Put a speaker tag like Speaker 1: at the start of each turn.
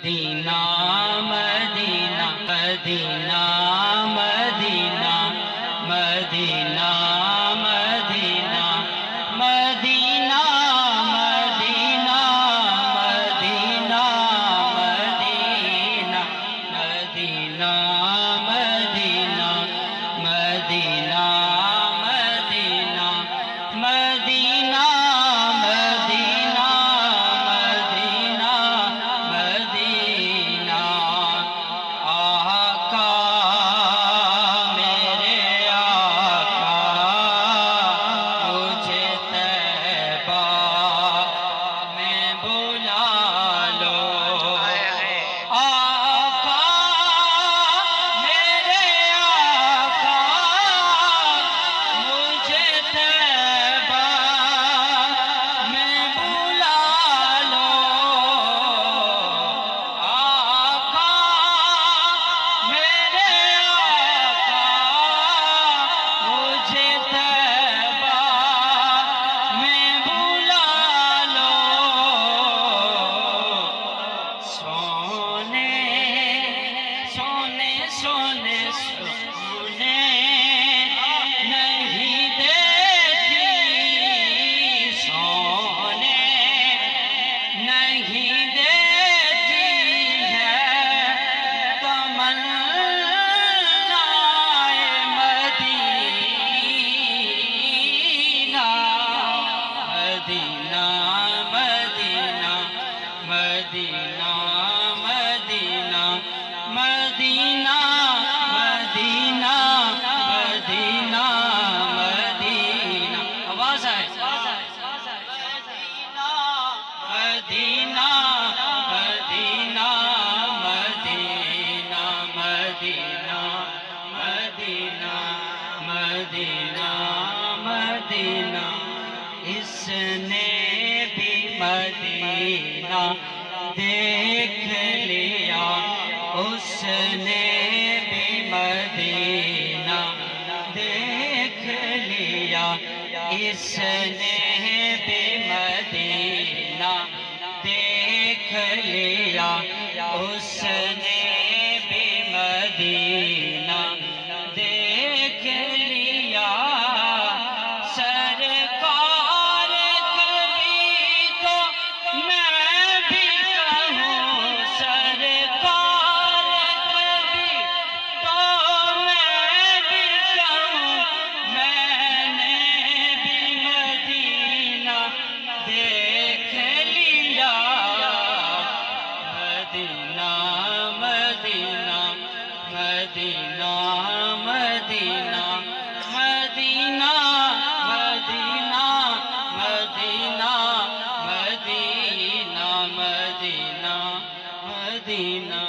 Speaker 1: مدینہ مدینہ مدینہ مدینہ مدینہ مدینہ مدینہ مدینہ مدینہ مدینہ مدینہ مدینہ مدینہ مدینہ مدینہ مدینہ مدینہ اس نے بھی مدینہ دیکھ لیا، اس نے بھی مدینہ دیکھ لیا، اس نے بھی مدینہ دیکھ لیا، اس نے بھی مدینہ دیکھ لیا۔ سرکار کبھی تو میں بھی کہوں، سرکار کبھی تو میں بھی کہوں، میں نے بھی مدینہ دیکھ لیا۔ مدینہ مدینہ مدینہ مدینہ مدینہ مدینہ مدینہ مدینہ مدینہ مدینہ